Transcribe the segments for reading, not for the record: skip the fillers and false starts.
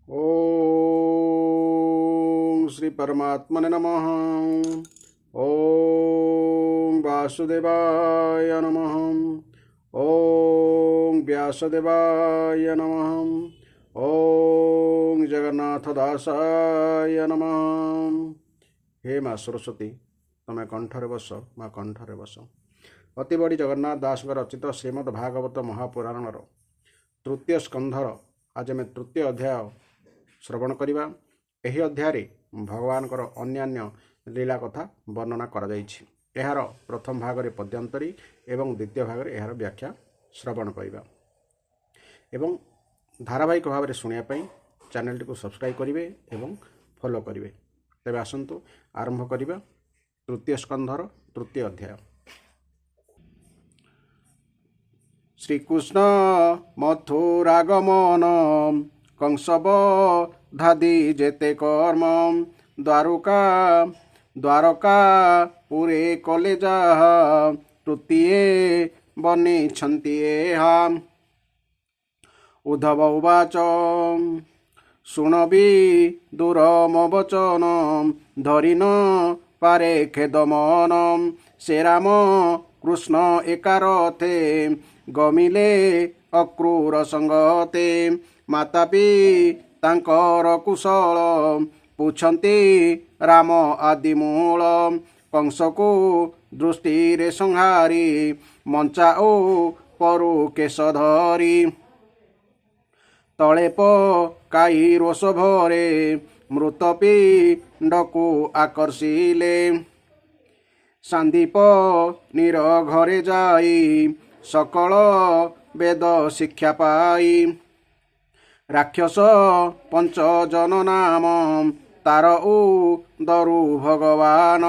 ओम श्री परमात्मने नमः। ओम वासुदेवाय नमः। ओम व्यासदेवाय नमः। ओम जगन्नाथदासाय नमः। हे माँ सरस्वती तमें कंठरे बस, माँ कंठरे बस। अति बड़ी जगन्नाथ दास रचित श्रीमद् भागवत महापुराणर तृतीय स्कंधर आज आम तृतीय अध्याय श्रवण करिबा। एही अध्याय भगवानकर अन्यान्य लीला कथा वर्णना करा जायछि। एहार प्रथम भागरे पद्यांतरी एवं द्वितीय भागरे एहार व्याख्या श्रवण करिबा एवं धारावाहिक भाव में शुणा चैनल को सब्सक्राइब करेंगे एवं फॉलो करेंगे। तेरे आसतु आरंभ करिबा तृतीय स्कंधर तृतीय अध्याय। श्रीकृष्ण मथुरागमन कंसब धादी जेते कर्म द्वारका पुरे कले जहा तृतीय बनी छंती उद्धव उवाच शुणबी दूरमवचन धरिन पारे खेदमन से राम कृष्ण एकारथे गमिले अक्रूर संगते मातापी तांकर कुशल पूछन्ति राम आदि मूल कंस को दृष्टि रे संहारी मंचाओ परु केश धरी तले पकाई रोष भरे मृतपिंडकु आकर्षिले सांदीप नीर घरे जाई सकल वेद शिक्षा पाई राक्षस पंच जन नाम तार दरु भगवान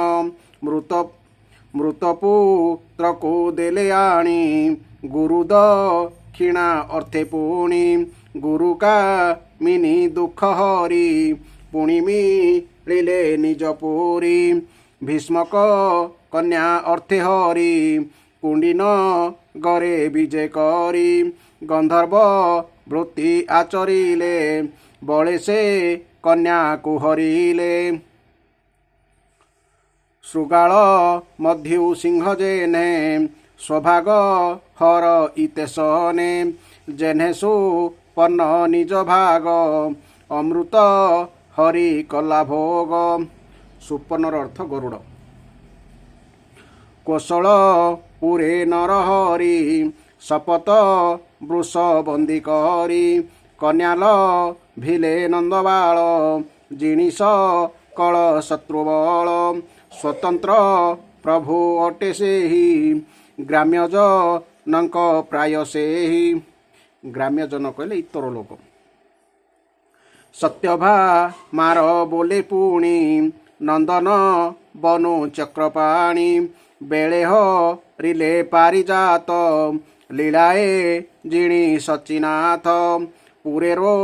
मृतपुत्र को देले आणी गुरु दक्षिणा अर्थे पुणी गुरु का मिनी दुख हरी पुणी मिले निज पुरी भीष्मक कन्या अर्थे हरी कुंडिन गरे विजय करी गंधर्व वृत्ति आचरिले बळे से कन्या को हरिले श्रुगाल मध्यु सिंह जेने स्वभाग हर इतेशने जेने सुपन्न निज भाग अमृत हरि कला भोग। सुपन्नर अर्थ गरुड़। कौशल पुरे नरहरि शपथ वृष बंदी करी कन्याल भिले नंदबाल जिनिष कल शत्रुबल स्वतंत्र प्रभु अटे से ही ग्राम्यजन प्राय से ही। ग्राम्यजन कहले इतर लोक। सत्यभा मार बोले पुणी नंदन बनु चक्रपाणी बेले हरिले पारिजात लीलाए जिणी सचिनाथ पुरेरो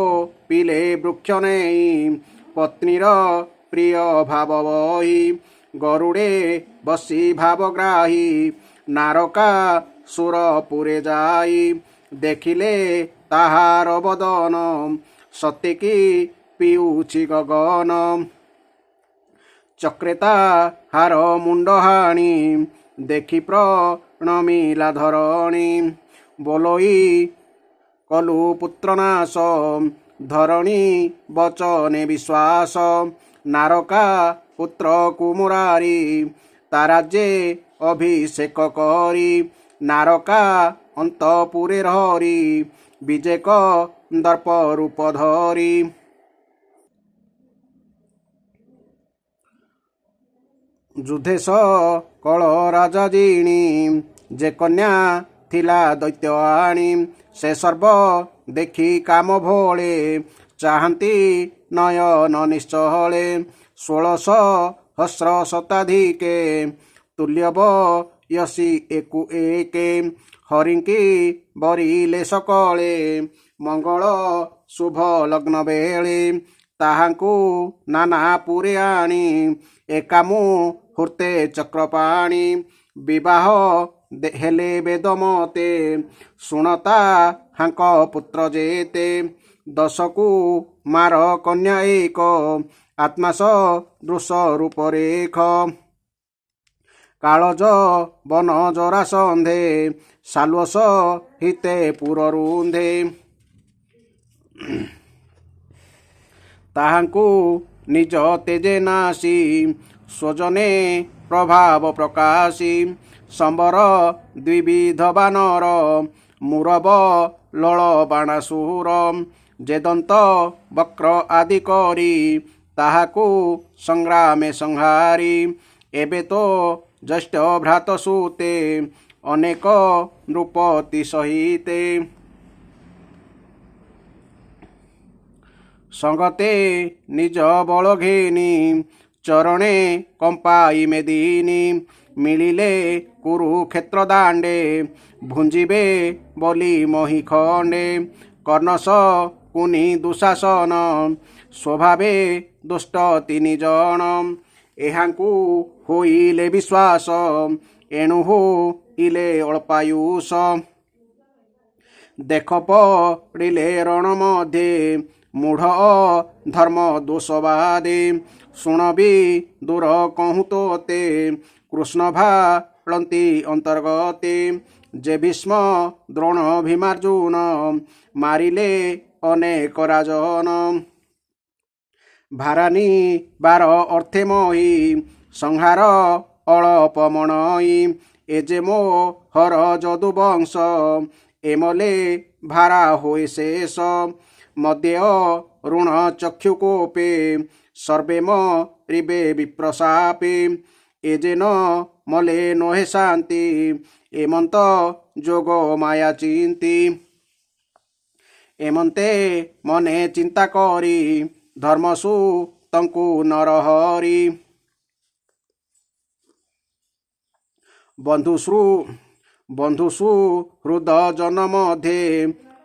पिले वृक्ष नहीं पत्नीर प्रिय भाव बही गरुड़े बसी भावग्राही नारका सुर पुरे जाई देखिले ताहार बदन सत्यकी पिउछि गगन चक्रेता हार मुंड हाणी देखि प्रणमिला धरणी बोलोई कलु पुत्रनाश धरणी बचने विश्वास नारका पुत्र कुमुरारी ताराजे अभिषेक करी नारका अंतपुरे हरि विजेक दर्प रूप धरी जुधेश कल राजा जिणी जे कन्या थिला दैत्य आणी से सर्व देखी काम भोले चाहती नयन निश्चले 1600 शताधिके तुल्यब यसी एकु एके हरिंकी बरिले सकले मंगल शुभ लग्न बेले ताहांकु नाना पुरे आणी एकामु हुर्ते चक्रपाणी विवाह हेले वेदमते शुणता हांक पुत्र जेते ଦଶକୁ ମାର କନ୍ୟା ଏକ ଆତ୍ମାସ ଦୃଶ ରୂପରେଖ କାଳଜ ବନ ଜରାସନ୍ଧେ ସାଲୁସ ହିତେ ପୁରରୁନ୍ଧେ ତାହାଙ୍କୁ ନିଜ ତେଜେ ନାସି ସ୍ୱଜନେ ପ୍ରଭାବ ପ୍ରକାଶୀ ସମ୍ବର ଦ୍ୱିବିଧ ବାନର ମୁରବ ଲଳ ବାଣାସୁର ଯେଦନ୍ତ ବକ୍ର ଆଦି କରି ତାହାକୁ ସଂଗ୍ରାମେ ସଂହାରି ଏବେ ତ ଜ୍ୟେଷ୍ଠ ଭ୍ରାତ ସୁତେ ଅନେକ ନୃପତି ସହିତେ ସଙ୍ଗତେ ନିଜ ବଳ ଘେନି ଚରଣେ କମ୍ପାଇ ମେଦିନୀ ମିଳିଲେ କୁରୁକ୍ଷେତ୍ର ଦାଣ୍ଡେ ଭୁଞ୍ଜିବେ ବୋଲି ମହି ଖଣ୍ଡେ କର୍ଣ୍ଣସ କୁନି ଦୁଶାସନ ସ୍ୱଭାବେ ଦୁଷ୍ଟ ତିନି ଜଣ ଏହାଙ୍କୁ ହୋଇଲେ ବିଶ୍ୱାସ ଏଣୁ ହୋଇଲେ ଅଳ୍ପାୟୁଷ ଦେଖ ପଡ଼ିଲେ ରଣ ମଧ୍ୟେ ମୂଢ଼ ଧର୍ମ ଦୋଷବାଦେ ଶୁଣବି ଦୂର କହୁଁ ତୋତେ କୃଷ୍ଣ ଭାଳନ୍ତି ଅନ୍ତର୍ଗତେ ଯେ ଭୀଷ୍ମ ଦ୍ରୋଣ ଭୀମାର୍ଜୁନ ମାରିଲେ ଅନେକ ରାଜନ ଭାରାନି ବାର ଅର୍ଥେ ମହି ସଂହାର ଅଳପ ମଣଇ ଏ ଯେ ମୋ ହର ଯଦୁବଂଶ ଏମଲେ ଭାରା ହୋଇ ଶେଷ ମଦ୍ୟ ଋଣ ଚକ୍ଷୁ କୋପେ ସର୍ବେ ମରିବେ ବିପ୍ରଶାପେ ଏ ଯେ ନ ମଲେ ନୋହେ ଶାନ୍ତି ଏମନ୍ତ ଯୋଗ ମାୟା ଚିନ୍ତି ଏମନ୍ତେ ମନେ ଚିନ୍ତା କରି ଧର୍ମସୁ ତଙ୍କୁ ନରହରି ବନ୍ଧୁସୁ ହୃଦ ଜନ ମଧ୍ୟେ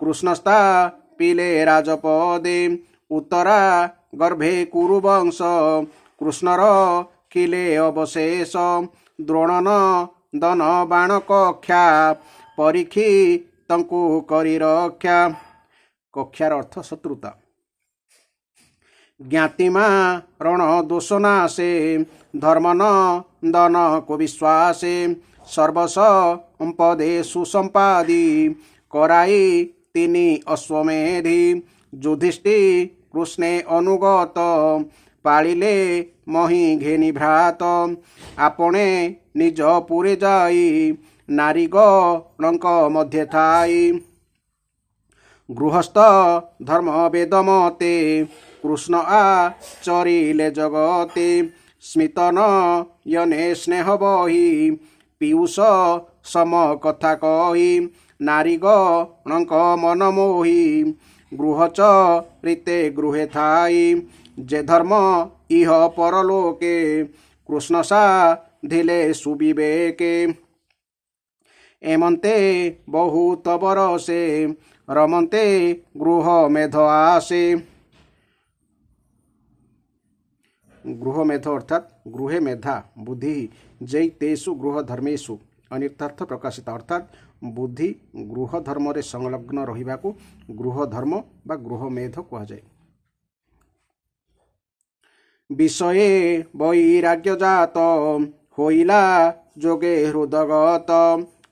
କୃଷ୍ଣସ୍ଥା ପିଲେ ରାଜପଦେ ଉତ୍ତରା ଗର୍ଭେ କୁରୁବଂଶ କୃଷ୍ଣର ଖିଲେ ଅବଶେଷ ଦ୍ରୋଣନ ଦନ ବାଣ କକ୍ଷା ପରୀକ୍ଷି ତଙ୍କୁ କରି ରକ୍ଷା କକ୍ଷାର ଅର୍ଥ ଶତ୍ରୁତା ଜ୍ଞାତିମା ରଣ ଦୋଷ ନାଶେ ଧର୍ମନ ଦନ କୋ ବିଶ୍ୱାସେ ସର୍ବସ ସମ୍ପଦେ ସୁସମ୍ପାଦି କରାଇ ତିନି ଅଶ୍ୱମେଧି ଯୁଧିଷ୍ଠି କୃଷ୍ଣେ ଅନୁଗତ ପାଳିଲେ ମହି ଘେନି ଭ୍ରାତ ଆପणे ନିଜ ପୁରେ ଯାଇ ନାରୀଗଣଙ୍କ ମଧ୍ୟରେ ଥାଇ ଗୃହସ୍ଥ ଧର୍ମ ବେଦ ମତେ କୃଷ୍ଣ ଆଚରିଲେ ଜଗତେ ସ୍ମିତନ ୟନେ ସ୍ନେହ ବହି ପିୟୁଷ ସମ କଥା କହି ନାରୀଗଣଙ୍କ ମନ ମୋହି ଗୃହଚରିତେ ଗୃହେ ଥାଇ ଯେ ଧର୍ମ ଇହ ପରଲୋକେ କୃଷ୍ଣ ସାଧିଲେ ସୁବିବେକେ ଏମନ୍ତେ ବହୁତ ବରସେ ରମନ୍ତେ ଗୃହ ମେଧ ଆସେ गृह मेध अर्थात गृहे मेधा बुद्धि जै तेषु गृह धर्मेषु अनिर्थार्थ प्रकाशित अर्थात बुद्धि गृह धर्म रे संलग्न रहिबाकु गृह धर्म बा गृह मेध कहुए विषये वैराग्य जात होइला जोगे हृदगत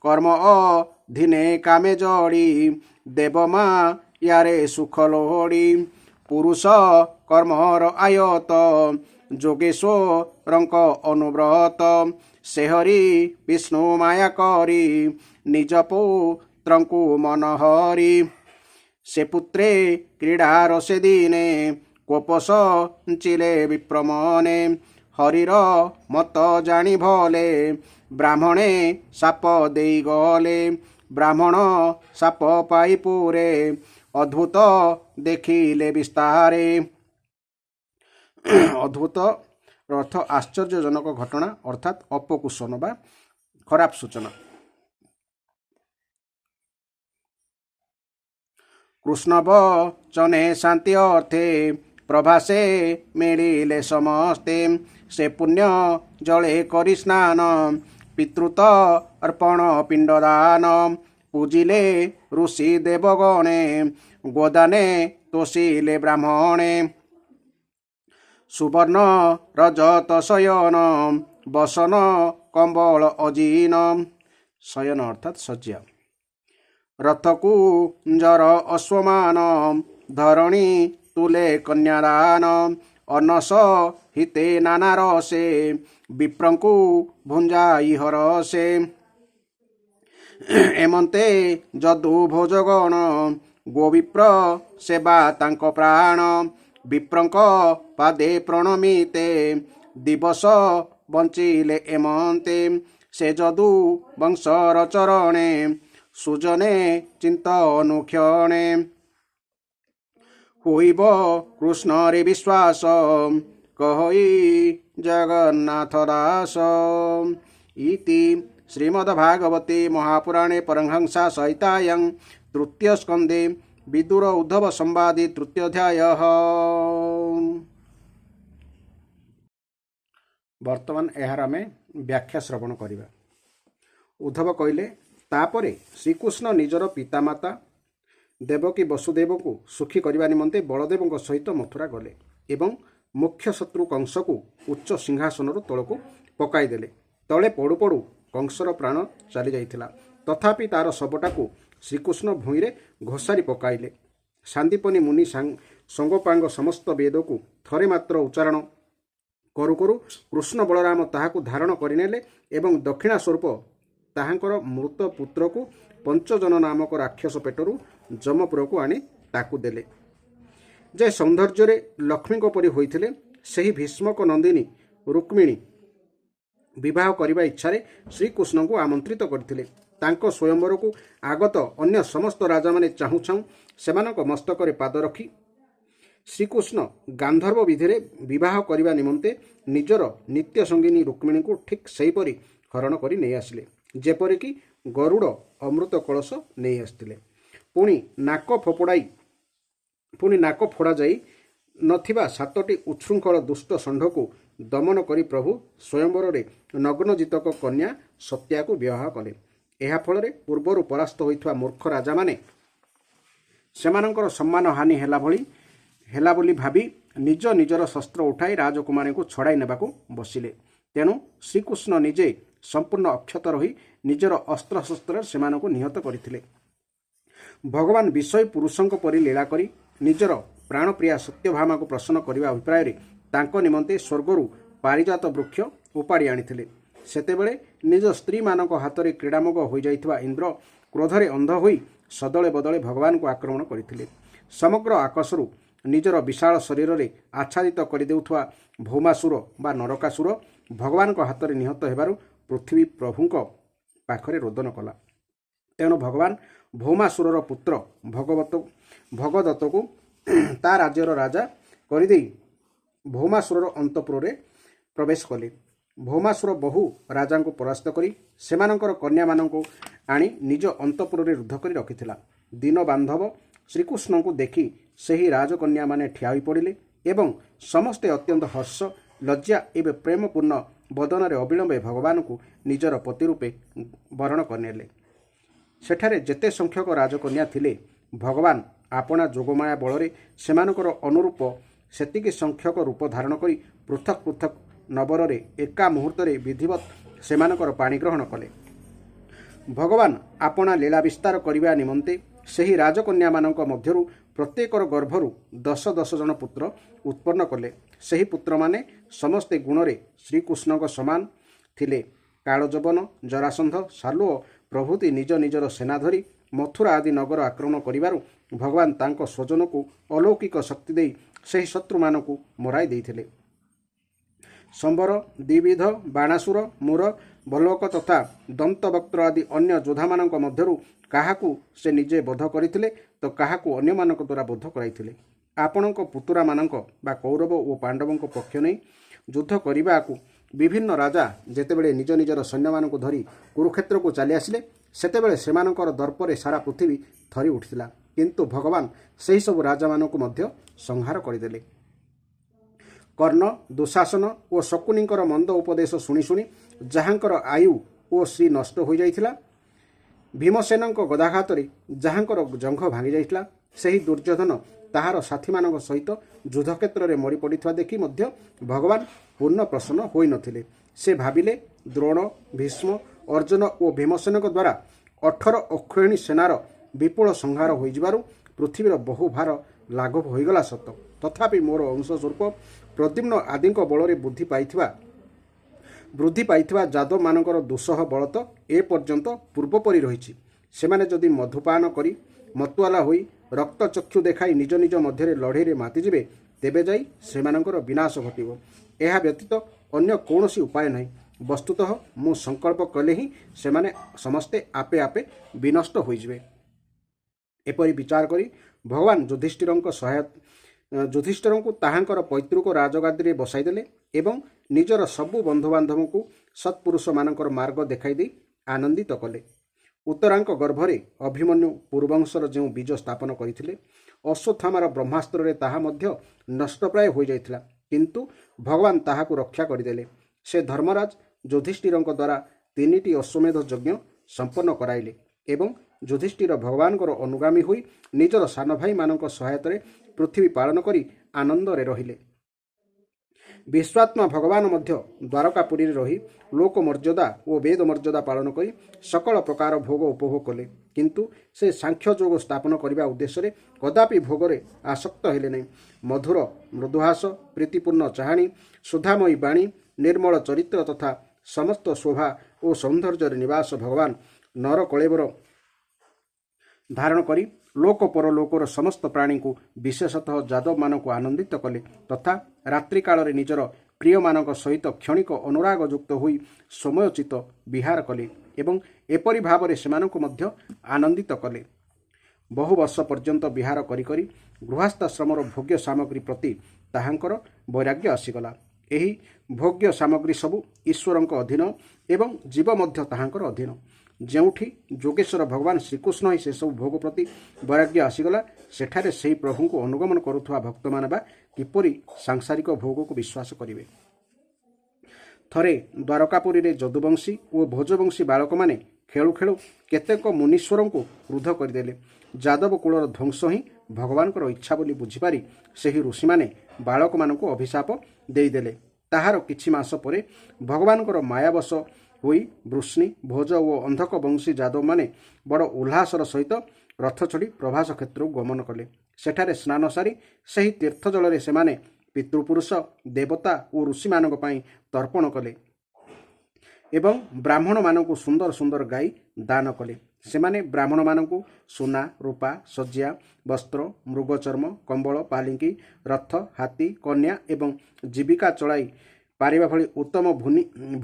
कर्म अधीने कामे जड़ी देवमा यारे सुख लोड़ी पुरुष कर्मर आयत जोगेश्वरଙ୍କ ଅନୁବ୍ରତ ସେହରି ବିଷ୍ଣୁ ମାୟା କରି ନିଜ ପୁତ୍ରଙ୍କୁ ମନହରି ସେ ପୁତ୍ରେ କ୍ରୀଡ଼ା ରସେ ଦିନେ କୋପସ ଚିଲେ ବିପ୍ରମନେ ହରିର ମତ ଜାଣି ଭଲେ ବ୍ରାହ୍ମଣେ ସାପ ଦେଇଗଲେ ବ୍ରାହ୍ମଣ ସାପ ପାଇ ପୁରେ ଅଦ୍ଭୁତ ଦେଖିଲେ ବିସ୍ତାରେ ଅଦ୍ଭୁତ अर्थ आश्चर्यजनक घटना अर्थात अपकुशन बा खराब सूचना कृष्ण वचने शांति अर्थे प्रभासे मिलिले समस्ते से पुण्य जले करि स्नान पितृत अर्पण पिंडदान पूजिले ऋषि देवगणे गोदाने ତୋଷିଲେ ବ୍ରାହ୍ମଣେ। ସୁବର୍ଣ୍ଣ ରଜତ ଶୟନ ବସନ କମ୍ବଳ ଅଜିନ। ଶୟନ ଅର୍ଥାତ୍ ଶଯ୍ୟା। ରଥକୁ ଜର ଅଶ୍ୱମାନ ଧରଣୀ ତୁଲେ କନ୍ୟାଦାନ। ଅନସ ହିତେ ନାନା ରସେ ବିପ୍ରଙ୍କୁ ଭୁଞ୍ଜାଇ ହରସେ। ଏମନ୍ତେ ଯଦୁ ଭୋଜଗଣ ଗୋବିପ୍ର ସେବା ତାଙ୍କ ପ୍ରାଣ। ବିପ୍ରଙ୍କ ପାଦେ ପ୍ରଣମିତେ ଦିବସ ବଞ୍ଚିଲେ ଏମନ୍ତେ। ସେ ଯଦୁ ବଂଶର ଚରଣେ ସୁଜନେ ଚିନ୍ତ ଅନୁକ୍ଷଣେ। ହୋଇବ କୃଷ୍ଣରେ ବିଶ୍ୱାସ କହଇ ଜଗନ୍ନାଥ ଦାସ। ଇତି ଶ୍ରୀମଦ୍ଭାଗବତେ ମହାପୁରାଣେ ପରମହଂସ ସଂହିତାୟାଂ ତୃତୀୟ ସ୍କନ୍ଧେ ବିଦୁର ଉଦ୍ଧବ ସମ୍ବାଦେ ତୃତୀୟୋଧ୍ୟାୟଃ। ବର୍ତ୍ତମାନ ଏହାର ଆମେ ବ୍ୟାଖ୍ୟା ଶ୍ରବଣ କରିବା। ଉଦ୍ଧବ କହିଲେ, ତାପରେ ଶ୍ରୀକୃଷ୍ଣ ନିଜର ପିତାମାତା ଦେବକୀ ବସୁଦେବଙ୍କୁ ସୁଖୀ କରିବା ନିମନ୍ତେ ବଳଦେବଙ୍କ ସହିତ ମଥୁରା ଗଲେ ଏବଂ ମୁଖ୍ୟ ଶତ୍ରୁ କଂସକୁ ଉଚ୍ଚ ସିଂହାସନରୁ ତଳକୁ ପକାଇଦେଲେ। ତଳେ ପଡ଼ୁ ପଡ଼ୁ କଂସର ପ୍ରାଣ ଚାଲିଯାଇଥିଲା। ତଥାପି ତାର ଶବଟାକୁ ଶ୍ରୀକୃଷ୍ଣ ଭୂଇଁରେ ଘୋଷାରି ପକାଇଲେ। ସାନ୍ଦୀପନୀ ମୁନି ସଙ୍ଗୋପାଙ୍ଗ ସମସ୍ତ ବେଦକୁ ଥରେ ମାତ୍ର ଉଚ୍ଚାରଣ କରୁ କରୁ କୃଷ୍ଣ ବଳରାମ ତାହାକୁ ଧାରଣ କରିନେଲେ ଏବଂ ଦକ୍ଷିଣା ସ୍ୱରୂପ ତାହାଙ୍କର ମୃତ ପୁତ୍ରକୁ ପଞ୍ଚଜନ ନାମକ ରାକ୍ଷସ ପେଟରୁ ଯମପୁରକୁ ଆଣି ତାକୁ ଦେଲେ। ଯେ ସୌନ୍ଦର୍ଯ୍ୟରେ ଲକ୍ଷ୍ମୀଙ୍କ ପରି ହୋଇଥିଲେ, ସେହି ଭୀଷ୍ମକ ନନ୍ଦିନୀ ରୁକ୍ମିଣୀ ବିବାହ କରିବା ଇଚ୍ଛାରେ ଶ୍ରୀକୃଷ୍ଣଙ୍କୁ ଆମନ୍ତ୍ରିତ କରିଥିଲେ। ତାଙ୍କ ସ୍ୱୟଂବରକୁ ଆଗତ ଅନ୍ୟ ସମସ୍ତ ରାଜାମାନେ ଚାହୁଁ ଚାହୁଁ ସେମାନଙ୍କ ମସ୍ତକରେ ପାଦ ରଖି ଶ୍ରୀକୃଷ୍ଣ ଗାନ୍ଧର୍ବ ବିଧିରେ ବିବାହ କରିବା ନିମନ୍ତେ ନିଜର ନିତ୍ୟ ସଙ୍ଗିନୀ ରୁକ୍ମିଣୀଙ୍କୁ ଠିକ୍ ସେହିପରି ହରଣ କରି ନେଇ ଆସିଲେ, ଯେପରିକି ଗରୁଡ଼ ଅମୃତ କଳସ ନେଇ ଆସିଥିଲେ। ପୁଣି ନାକ ଫୋଡ଼ାଯାଇ ନଥିବା 7ଟି ଉଚ୍ଛୃଙ୍ଖଳ ଦୁଷ୍ଟ ଷଣ୍ଢକୁ ଦମନ କରି ପ୍ରଭୁ ସ୍ୱୟଂବରରେ ନଗ୍ନଜିତକ କନ୍ୟା ସତ୍ୟାକୁ ବିବାହ କଲେ। ଏହା ଫଳରେ ପୂର୍ବରୁ ପରାସ୍ତ ହୋଇଥିବା ମୂର୍ଖ ରାଜାମାନେ ସେମାନଙ୍କର ସମ୍ମାନ ହାନି ହେଲା ବୋଲି ଭାବି ନିଜ ନିଜର ଶସ୍ତ୍ର ଉଠାଇ ରାଜକୁମାରୀଙ୍କୁ ଛଡ଼ାଇ ନେବାକୁ ବସିଲେ। ତେଣୁ ଶ୍ରୀକୃଷ୍ଣ ନିଜେ ସମ୍ପୂର୍ଣ୍ଣ ଅକ୍ଷତ ରହି ନିଜର ଅସ୍ତ୍ରଶସ୍ତ୍ରରେ ସେମାନଙ୍କୁ ନିହତ କରିଥିଲେ। ଭଗବାନ ବିଷୟ ପୁରୁଷଙ୍କ ପରି ଲୀଳା କରି ନିଜର ପ୍ରାଣପ୍ରିୟା ସତ୍ୟଭାମାକୁ ପ୍ରସନ୍ନ କରିବା ଅଭିପ୍ରାୟରେ ତାଙ୍କ ନିମନ୍ତେ ସ୍ୱର୍ଗରୁ ପାରିଜାତ ବୃକ୍ଷ ଉପାଡ଼ି ଆଣିଥିଲେ। ସେତେବେଳେ ନିଜ ସ୍ତ୍ରୀମାନଙ୍କ ହାତରେ କ୍ରୀଡ଼ାମୋଗ ହୋଇଯାଇଥିବା ଇନ୍ଦ୍ର କ୍ରୋଧରେ ଅନ୍ଧ ହୋଇ ସଦଳେ ବଦଳେ ଭଗବାନଙ୍କୁ ଆକ୍ରମଣ କରିଥିଲେ। ସମଗ୍ର ଆକାଶରୁ ନିଜର ବିଶାଳ ଶରୀରରେ ଆଚ୍ଛାଦିତ କରିଦେଉଥିବା ଭୌମାସୁର ବା ନରକାସୁର ଭଗବାନଙ୍କ ହାତରେ ନିହତ ହେବାରୁ ପୃଥିବୀ ପ୍ରଭୁଙ୍କ ପାଖରେ ରୋଦନ କଲା। ତେଣୁ ଭଗବାନ ଭୌମାସୁରର ପୁତ୍ର ଭଗଦତ୍ତକୁ ତା ରାଜ୍ୟର ରାଜା କରିଦେଇ ଭୌମାସୁରର ଅନ୍ତପୁରରେ ପ୍ରବେଶ କଲେ। ଭୌମାସୁର ବହୁ ରାଜାଙ୍କୁ ପରାସ୍ତ କରି ସେମାନଙ୍କର କନ୍ୟାମାନଙ୍କୁ ଆଣି ନିଜ ଅନ୍ତପୁରରେ ରୁଦ୍ଧ କରି ରଖିଥିଲା। ଦୀନ ବାନ୍ଧବ ଶ୍ରୀକୃଷ୍ଣଙ୍କୁ ଦେଖି ସେହି ରାଜକନ୍ୟାମାନେ ଠିଆ ହୋଇପଡ଼ିଲେ ଏବଂ ସମସ୍ତେ ଅତ୍ୟନ୍ତ ହର୍ଷ ଲଜ୍ଜା ଏବଂ ପ୍ରେମପୂର୍ଣ୍ଣ ବଦନରେ ଅବିଳମ୍ବେ ଭଗବାନଙ୍କୁ ନିଜର ପତି ରୂପେ ବରଣ କରିନେଲେ। ସେଠାରେ ଯେତେ ସଂଖ୍ୟକ ରାଜକନ୍ୟା ଥିଲେ, ଭଗବାନ ଆପଣା ଯୋଗମାୟା ବଳରେ ସେମାନଙ୍କର ଅନୁରୂପ ସେତିକି ସଂଖ୍ୟକ ରୂପ ଧାରଣ କରି ପୃଥକ୍ ପୃଥକ୍ ନବରରେ ଏକା ମୁହୂର୍ତ୍ତରେ ବିଧିବତ୍ ସେମାନଙ୍କର ପାଣି ଗ୍ରହଣ କଲେ। ଭଗବାନ ଆପଣା ଲୀଳା ବିସ୍ତାର କରିବା ନିମନ୍ତେ ସେହି ରାଜକନ୍ୟାମାନଙ୍କ ମଧ୍ୟରୁ ପ୍ରତ୍ୟେକର ଗର୍ଭରୁ 10 ଜଣ ପୁତ୍ର ଉତ୍ପନ୍ନ କଲେ। ସେହି ପୁତ୍ରମାନେ ସମସ୍ତେ ଗୁଣରେ ଶ୍ରୀକୃଷ୍ଣଙ୍କ ସମାନ ଥିଲେ। କାଳଯବନ, ଜରାସନ୍ଧ, ସାଲୁଅ ପ୍ରଭୃତି ନିଜ ନିଜର ସେନା ଧରି ମଥୁରା ଆଦି ନଗର ଆକ୍ରମଣ କରିବାରୁ ଭଗବାନ ତାଙ୍କ ସ୍ୱଜନକୁ ଅଲୌକିକ ଶକ୍ତି ଦେଇ ସେହି ଶତ୍ରୁମାନଙ୍କୁ ମରାଇ ଦେଇଥିଲେ। ସମ୍ବର, ଦ୍ୱିବିଧ, ବାଣାସୁର, ମୂର, ବଲ୍ଲକ ତଥା ଦନ୍ତବକ୍ତ୍ର ଆଦି ଅନ୍ୟ ଯୋଦ୍ଧାମାନଙ୍କ ମଧ୍ୟରୁ କାହାକୁ ସେ ନିଜେ ବଧ କରିଥିଲେ ତ କାହାକୁ ଅନ୍ୟମାନଙ୍କ ଦ୍ୱାରା ବଧ କରାଇଥିଲେ। ଆପଣଙ୍କ ପୁତୁରାମାନଙ୍କ ବା କୌରବ ଓ ପାଣ୍ଡବଙ୍କ ପକ୍ଷ ନେଇ ଯୁଦ୍ଧ କରିବାକୁ ବିଭିନ୍ନ ରାଜା ଯେତେବେଳେ ନିଜ ନିଜର ସୈନ୍ୟମାନଙ୍କୁ ଧରି କୁରୁକ୍ଷେତ୍ରକୁ ଚାଲି ଆସିଲେ, ସେତେବେଳେ ସେମାନଙ୍କର ଦର୍ପରେ ସାରା ପୃଥିବୀ ଥରି ଉଠିଥିଲା। କିନ୍ତୁ ଭଗବାନ ସେହିସବୁ ରାଜାମାନଙ୍କୁ ମଧ୍ୟ ସଂହାର କରିଦେଲେ। କର୍ଣ୍ଣ, ଦୁଶାସନ ଓ ଶକୁନିଙ୍କର ମନ୍ଦ ଉପଦେଶ ଶୁଣି ଶୁଣି ଯାହାଙ୍କର ଆୟୁ ଓ ଶ୍ରୀ ନଷ୍ଟ ହୋଇଯାଇଥିଲା, ଭୀମସେନଙ୍କ ଗଦାଘାତରେ ଯାହାଙ୍କର ଜଙ୍ଘ ଭାଙ୍ଗିଯାଇଥିଲା, ସେହି ଦୁର୍ଯ୍ୟୋଧନ ତାହାର ସାଥୀମାନଙ୍କ ସହିତ ଯୁଦ୍ଧକ୍ଷେତ୍ରରେ ମରି ପଡ଼ିଥିବା ଦେଖି ମଧ୍ୟ ଭଗବାନ ପୂର୍ଣ୍ଣ ପ୍ରସନ୍ନ ହୋଇନଥିଲେ। ସେ ଭାବିଲେ ଦ୍ରୋଣ, ଭୀଷ୍ମ, ଅର୍ଜୁନ ଓ ଭୀମସେନଙ୍କ ଦ୍ୱାରା 18 ଅକ୍ଷୟଣୀ ସେନାର ବିପୁଳ ସଂହାର ହୋଇଯିବାରୁ ପୃଥିବୀର ବହୁ ଭାର ଲାଘବ ହୋଇଗଲା ସତ, ତଥାପି ମୋର ଅଂଶ ସ୍ୱରୂପ ପ୍ରଦ୍ୟୁମ୍ନ ଆଦିଙ୍କ ବଳରେ ବୃଦ୍ଧି ପାଇଥିବା ଯାଦବମାନଙ୍କର ଦୁଃସହ ବଳ ତ ଏପର୍ଯ୍ୟନ୍ତ ପୂର୍ବପରି ରହିଛି। ସେମାନେ ଯଦି ମଧୁପାନ କରି ମତୁଆଲା ହୋଇ ରକ୍ତଚକ୍ଷୁ ଦେଖାଇ ନିଜ ନିଜ ମଧ୍ୟରେ ଲଢ଼େଇରେ ମାତିଯିବେ, ତେବେ ଯାଇ ସେମାନଙ୍କର ବିନାଶ ଘଟିବ। ଏହା ବ୍ୟତୀତ ଅନ୍ୟ କୌଣସି ଉପାୟ ନାହିଁ। ବସ୍ତୁତଃ ମୁଁ ସଂକଳ୍ପ କଲେ ହିଁ ସେମାନେ ସମସ୍ତେ ଆପେ ଆପେ ବିନଷ୍ଟ ହୋଇଯିବେ। ଏପରି ବିଚାର କରି ଭଗବାନ ଯୁଧିଷ୍ଠିରଙ୍କୁ ତାହାଙ୍କର ପୈତୃକ ରାଜଗାଦିରେ ବସାଇଦେଲେ ଏବଂ ନିଜର ସବୁ ବନ୍ଧୁବାନ୍ଧବଙ୍କୁ ସତ୍ପୁରୁଷମାନଙ୍କର ମାର୍ଗ ଦେଖାଇ ଦେଇ ଆନନ୍ଦିତ କଲେ। ଉତ୍ତରାଙ୍କ ଗର୍ଭରେ ଅଭିମନ୍ୟୁ ପୂର୍ବଂଶର ଯେଉଁ ବୀଜ ସ୍ଥାପନ କରିଥିଲେ, ଅଶ୍ୱତ୍ଥାମାର ବ୍ରହ୍ମାସ୍ତ୍ରରେ ତାହା ମଧ୍ୟ ନଷ୍ଟପ୍ରାୟ ହୋଇଯାଇଥିଲା, କିନ୍ତୁ ଭଗବାନ ତାହାକୁ ରକ୍ଷା କରିଦେଲେ। ସେ ଧର୍ମରାଜ ଯୁଧିଷ୍ଠିରଙ୍କ ଦ୍ୱାରା 3ଟି ଅଶ୍ୱମେଧ ଯଜ୍ଞ ସମ୍ପନ୍ନ କରାଇଲେ ଏବଂ ଯୁଧିଷ୍ଠିର ଭଗବାନଙ୍କର ଅନୁଗାମୀ ହୋଇ ନିଜର ସାନ ଭାଇମାନଙ୍କ ସହାୟତାରେ ପୃଥିବୀ ପାଳନ କରି ଆନନ୍ଦରେ ରହିଲେ। ବିଶ୍ୱାତ୍ମା ଭଗବାନ ମଧ୍ୟ ଦ୍ୱାରକାପୁରୀରେ ରହି ଲୋକ ମର୍ଯ୍ୟାଦା ଓ ବେଦ ମର୍ଯ୍ୟାଦା ପାଳନ କରି ସକଳ ପ୍ରକାର ଭୋଗ ଉପଭୋଗ କଲେ, କିନ୍ତୁ ସେ ସାଂଖ୍ୟ ଯୋଗ ସ୍ଥାପନ କରିବା ଉଦ୍ଦେଶ୍ୟରେ କଦାପି ଭୋଗରେ ଆସକ୍ତ ହେଲେ ନାହିଁ। ମଧୁର ମୃଦୁହାସ, ପ୍ରୀତିପୂର୍ଣ୍ଣ ଚାହାଣୀ, ସୁଧାମୟୀ ବାଣୀ, ନିର୍ମଳ ଚରିତ୍ର ତଥା ସମସ୍ତ ଶୋଭା ଓ ସୌନ୍ଦର୍ଯ୍ୟରେ ନିବାସ ଭଗବାନ ନର କଳେବର ଧାରଣ କରି ଲୋକ ପରଲୋକର ସମସ୍ତ ପ୍ରାଣୀଙ୍କୁ ବିଶେଷତଃ ଯାଦବମାନଙ୍କୁ ଆନନ୍ଦିତ କଲେ ତଥା ରାତ୍ରିକାଳରେ ନିଜର ପ୍ରିୟମାନଙ୍କ ସହିତ କ୍ଷଣିକ ଅନୁରାଗଯୁକ୍ତ ହୋଇ ସମୟୋଚିତ ବିହାର କଲେ ଏବଂ ଏପରି ଭାବରେ ସେମାନଙ୍କୁ ମଧ୍ୟ ଆନନ୍ଦିତ କଲେ। ବହୁ ବର୍ଷ ପର୍ଯ୍ୟନ୍ତ ବିହାର କରି କରି ଗୃହସ୍ଥାଶ୍ରମର ଭୋଗ୍ୟ ସାମଗ୍ରୀ ପ୍ରତି ତାହାଙ୍କର ବୈରାଗ୍ୟ ଆସିଗଲା। ଏହି ଭୋଗ୍ୟ ସାମଗ୍ରୀ ସବୁ ଈଶ୍ୱରଙ୍କ ଅଧୀନ ଏବଂ ଜୀବ ମଧ୍ୟ ତାହାଙ୍କର ଅଧୀନ। ଯେଉଁଠି ଯୋଗେଶ୍ୱର ଭଗବାନ ଶ୍ରୀକୃଷ୍ଣ ହିଁ ସେସବୁ ଭୋଗ ପ୍ରତି ବୈରାଗ୍ୟ ଆସିଗଲା, ସେଠାରେ ସେହି ପ୍ରଭୁଙ୍କୁ ଅନୁଗମନ କରୁଥିବା ଭକ୍ତମାନେ ବା କିପରି ସାଂସାରିକ ଭୋଗକୁ ବିଶ୍ୱାସ କରିବେ? ଥରେ ଦ୍ୱାରକାପୁରୀରେ ଯଦୁବଂଶୀ ଓ ଭୋଜବଂଶୀ ବାଳକମାନେ ଖେଳୁ ଖେଳୁ କେତେକ ମୁନୀଶ୍ୱରଙ୍କୁ କ୍ରୁଦ୍ଧ କରିଦେଲେ। ଯାଦବ କୁଳର ଧ୍ୱଂସ ହିଁ ଭଗବାନଙ୍କର ଇଚ୍ଛା ବୋଲି ବୁଝିପାରି ସେହି ଋଷିମାନେ ବାଳକମାନଙ୍କୁ ଅଭିଶାପ ଦେଇଦେଲେ। ତାହାର କିଛି ମାସ ପରେ ଭଗବାନଙ୍କର ମାୟାବଶ ହୋଇ ବୃଷ୍ଣି, ଭୋଜ ଓ ଅନ୍ଧକ ବଂଶୀ ଯାଦବମାନେ ବଡ଼ ଉଲ୍ଲାସର ସହିତ ରଥ ଚଢ଼ି ପ୍ରଭାସ କ୍ଷେତ୍ରକୁ ଗମନ କଲେ। ସେଠାରେ ସ୍ନାନ ସାରି ସେହି ତୀର୍ଥ ଜଳରେ ସେମାନେ ପିତୃପୁରୁଷ, ଦେବତା ଓ ଋଷିମାନଙ୍କ ପାଇଁ ତର୍ପଣ କଲେ ଏବଂ ବ୍ରାହ୍ମଣମାନଙ୍କୁ ସୁନ୍ଦର ସୁନ୍ଦର ଗାଈ ଦାନ କଲେ। ସେମାନେ ବ୍ରାହ୍ମଣମାନଙ୍କୁ ସୁନା, ରୂପା, ଶଯ୍ୟା, ବସ୍ତ୍ର, ମୃଗଚର୍ମ, କମ୍ବଳ, ପାଲିଙ୍କି, ରଥ, ହାତୀ, କନ୍ୟା ଏବଂ ଜୀବିକା ଚଳାଇ ପାରିବା ଭଳି ଉତ୍ତମ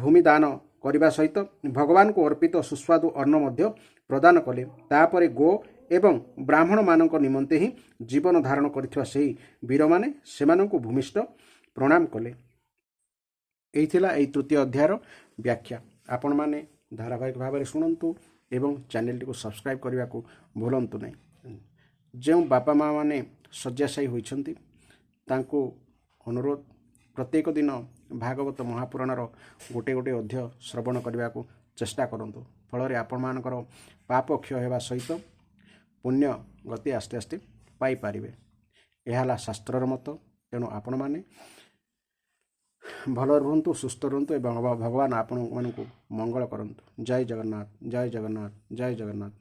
ଭୂମି ଦାନ କରିବା ସହିତ ଭଗବାନଙ୍କୁ ଅର୍ପିତ ସୁସ୍ୱାଦୁ ଅନ୍ନ ମଧ୍ୟ ପ୍ରଦାନ କଲେ। ତାପରେ ଗୋ ଏବଂ ବ୍ରାହ୍ମଣମାନଙ୍କ ନିମନ୍ତେ ହିଁ ଜୀବନ ଧାରଣ କରିଥିବା ସେହି ବୀରମାନେ ସେମାନଙ୍କୁ ଭୂମିଷ୍ଠ ପ୍ରଣାମ କଲେ। ଏହି ଥିଲା ଏହି ତୃତୀୟ ଅଧ୍ୟାୟର ବ୍ୟାଖ୍ୟା। ଆପଣମାନେ ଧାରାବାହିକ ଭାବରେ ଶୁଣନ୍ତୁ ଏବଂ ଚ୍ୟାନେଲଟିକୁ ସବସ୍କ୍ରାଇବ୍ କରିବାକୁ ଭୁଲନ୍ତୁ ନାହିଁ। ଯେଉଁ ବାପା ମା' ମାନେ ଶଯ୍ୟାଶାୟୀ ହୋଇଛନ୍ତି ତାଙ୍କୁ ଅନୁରୋଧ, ପ୍ରତ୍ୟେକ ଦିନ ଭାଗବତ ମହାପୁରାଣର ଗୋଟିଏ ଗୋଟିଏ ଅଧ୍ୟାୟ ଶ୍ରବଣ କରିବାକୁ ଚେଷ୍ଟା କରନ୍ତୁ। ଫଳରେ ଆପଣମାନଙ୍କର ପାପ କ୍ଷୟ ହେବା ସହିତ ପୁଣ୍ୟ ଗତି ଆସ୍ତେ ଆସ୍ତେ ପାଇପାରିବେ। ଏହା ହେଲା ଶାସ୍ତ୍ରର ମତ। ତେଣୁ ଆପଣମାନେ ଭଲରେ ରୁହନ୍ତୁ, ସୁସ୍ଥ ରୁହନ୍ତୁ ଏବଂ ଭଗବାନ ଆପଣମାନଙ୍କୁ ମଙ୍ଗଳ କରନ୍ତୁ। ଜୟ ଜଗନ୍ନାଥ, ଜୟ ଜଗନ୍ନାଥ, ଜୟ ଜଗନ୍ନାଥ।